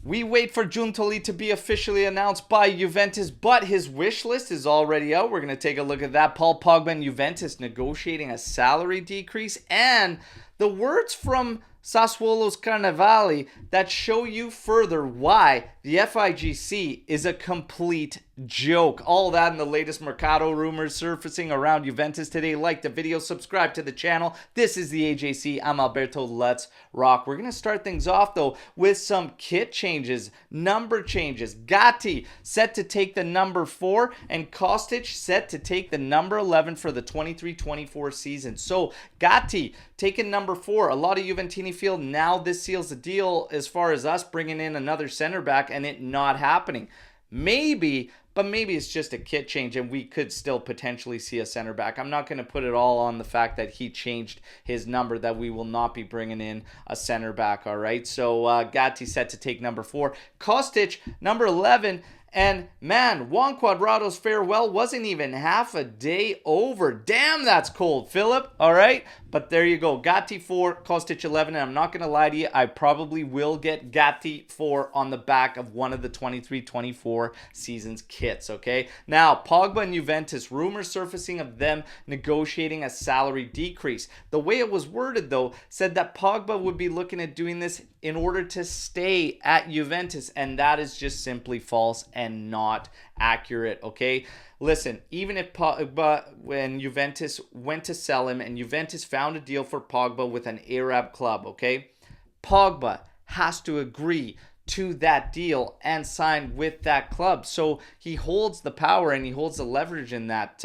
We wait for Giuntoli to be officially announced by Juventus, but his wish list is already out. We're going to take a look at that. Paul Pogba and Juventus negotiating a salary decrease, and the words from Sassuolo's Carnevali that show you further why the FIGC is a complete joke. All that and the latest mercato rumors surfacing around Juventus today. Like the video, subscribe to the channel. This is the AJC. I'm Alberto. Let's rock. We're going to start things off though with some kit changes, number changes. Gatti set to take the number 4 and Kostic set to take the number 11 for the 23-24 season. So Gatti taking number 4. A lot of Juventini feel now this seals the deal as far as us bringing in another center back and it not happening. Maybe, but maybe it's just a kit change and we could still potentially see a center back. I'm not going to put it all on the fact that he changed his number, that we will not be bringing in a center back, all right? So Gatti set to take number 4. Kostic, number 11. And man, Juan Cuadrado's farewell wasn't even half a day over. Damn, that's cold, Philip. All right, but there you go. Gatti 4, Kostic 11. And I'm not going to lie to you, I probably will get Gatti 4 on the back of one of the 23-24 season's kits, okay? Now, Pogba and Juventus, rumors surfacing of them negotiating a salary decrease. The way it was worded, though, said that Pogba would be looking at doing this in order to stay at Juventus, and that is just simply false and not accurate, okay? Listen, even if Pogba, when Juventus went to sell him and Juventus found a deal for Pogba with an Arab club, okay? Pogba has to agree to that deal and sign with that club. So he holds the power and he holds the leverage in that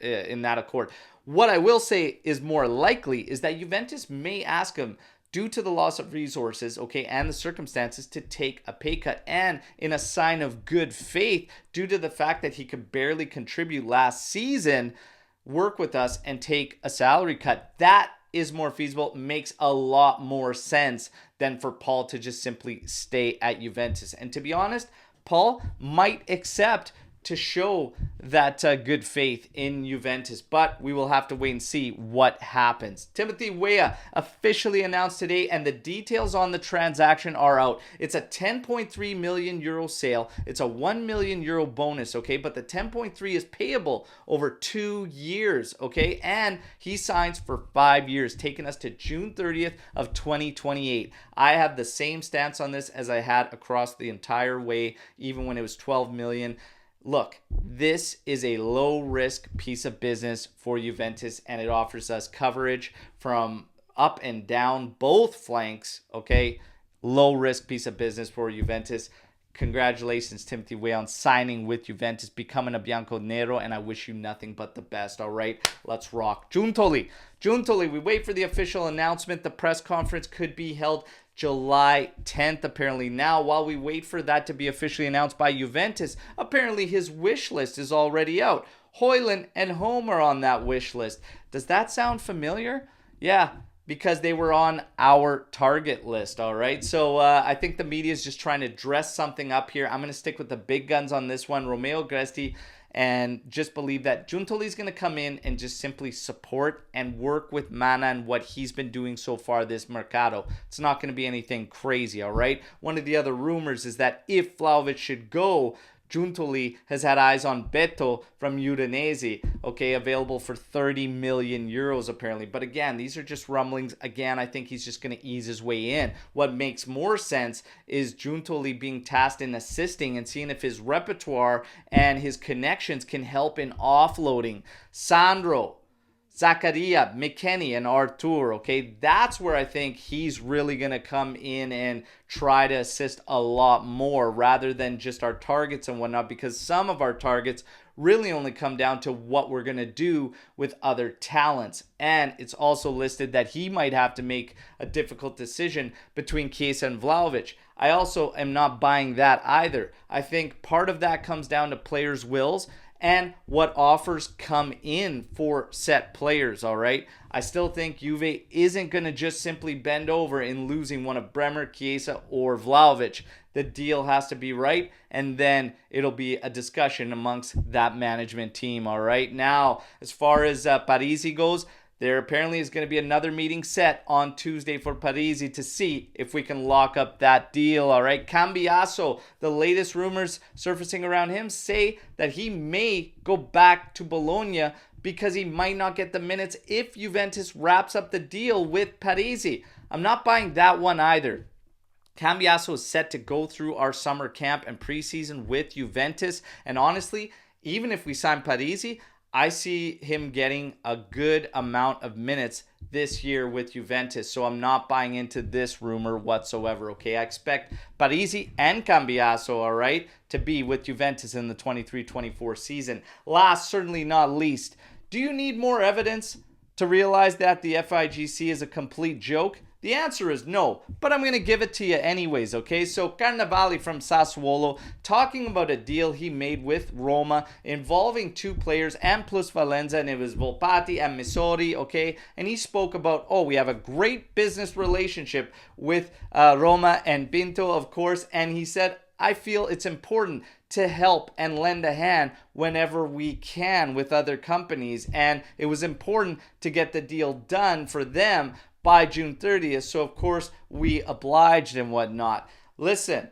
accord. What I will say is more likely is that Juventus may ask him, due to the loss of resources, okay, and the circumstances, to take a pay cut, and in a sign of good faith, due to the fact that he could barely contribute last season, work with us and take a salary cut. That is more feasible, makes a lot more sense than for Paul to just simply stay at Juventus. And to be honest, Paul might accept to show that good faith in Juventus, but we will have to wait and see what happens. Timothy Weah officially announced today, and the details on the transaction are out. It's a 10.3 million euro sale. It's a 1 million euro bonus, okay? But the 10.3 is payable over 2 years, okay? And he signs for 5 years, taking us to June 30th of 2028. I have the same stance on this as I had across the entire way, even when it was 12 million. Look, this is a low-risk piece of business for Juventus, and it offers us coverage from up and down both flanks, okay? Low-risk piece of business for Juventus. Congratulations, Timothy Weah, on signing with Juventus, becoming a Bianconero, and I wish you nothing but the best, all right? Let's rock. Giuntoli, we wait for the official announcement. The press conference could be held July 10th, apparently. Now, while we wait for that to be officially announced by Juventus, apparently his wish list is already out. Højlund and Omer on that wish list. Does that sound familiar? Yeah, because they were on our target list, all right? So I think the media is just trying to dress something up here. I'm going to stick with the big guns on this one. Romeo Gresti, and just believe that Giuntoli's going to come in and just simply support and work with Mana and what he's been doing so far this mercato. It's not going to be anything crazy, all right? One of the other rumors is that if Vlahovic should go, Giuntoli has had eyes on Beto from Udinese, okay, available for 30 million euros apparently. But again, these are just rumblings. Again, I think he's just going to ease his way in. What makes more sense is Giuntoli being tasked in assisting and seeing if his repertoire and his connections can help in offloading. Sandro, Zakaria, McKennie, and Artur, okay? That's where I think he's really going to come in and try to assist a lot more rather than just our targets and whatnot, because some of our targets really only come down to what we're going to do with other talents. And it's also listed that he might have to make a difficult decision between Chiesa and Vlahovic. I also am not buying that either. I think part of that comes down to players' wills and what offers come in for set players, all right? I still think Juve isn't going to just simply bend over in losing one of Bremer, Chiesa, or Vlahovic. The deal has to be right, and then it'll be a discussion amongst that management team, all right? Now, as far as Parisi goes, There apparently is going to be another meeting set on Tuesday for Parisi to see if we can lock up that deal, all right? Cambiaso, the latest rumors surfacing around him say that he may go back to Bologna because he might not get the minutes if Juventus wraps up the deal with Parisi. I'm not buying that one either. Cambiaso is set to go through our summer camp and preseason with Juventus. And honestly, even if we sign Parisi, I see him getting a good amount of minutes this year with Juventus. So I'm not buying into this rumor whatsoever, okay? I expect Parisi and Cambiaso, all right, to be with Juventus in the 23-24 season. Last, certainly not least, do you need more evidence to realize that the FIGC is a complete joke? The answer is no, but I'm going to give it to you anyways, okay? So Cannavale from Sassuolo talking about a deal he made with Roma involving two players and plus Valenza, and it was Volpati and Missori, okay? And he spoke about, we have a great business relationship with Roma and Pinto, of course, and he said, I feel it's important to help and lend a hand whenever we can with other companies, and it was important to get the deal done for them by June 30th, so of course we obliged and whatnot. Listen,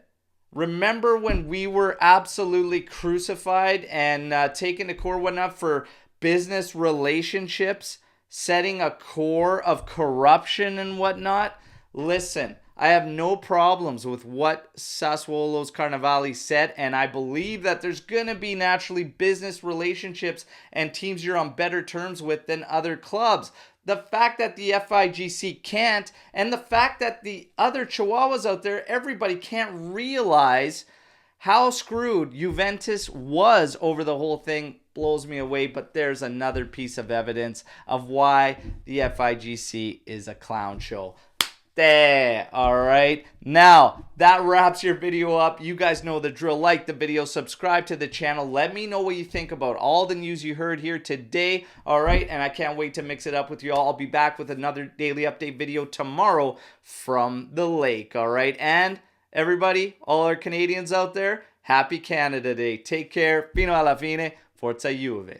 remember when we were absolutely crucified and taken to court whatnot for business relationships, setting a core of corruption and whatnot? Listen, I have no problems with what Sassuolo's Cannavale said, and I believe that there's going to be naturally business relationships and teams you're on better terms with than other clubs. The fact that the FIGC can't, and the fact that the other Chihuahuas out there, everybody can't realize how screwed Juventus was over the whole thing, blows me away. But there's another piece of evidence of why the FIGC is a clown show. There, all right. Now, that wraps your video up. You guys know the drill. Like the video, subscribe to the channel. Let me know what you think about all the news you heard here today, all right? And I can't wait to mix it up with you all. I'll be back with another daily update video tomorrow from the lake, all right? And everybody, all our Canadians out there, happy Canada Day. Take care. Fino alla fine. Forza Juve.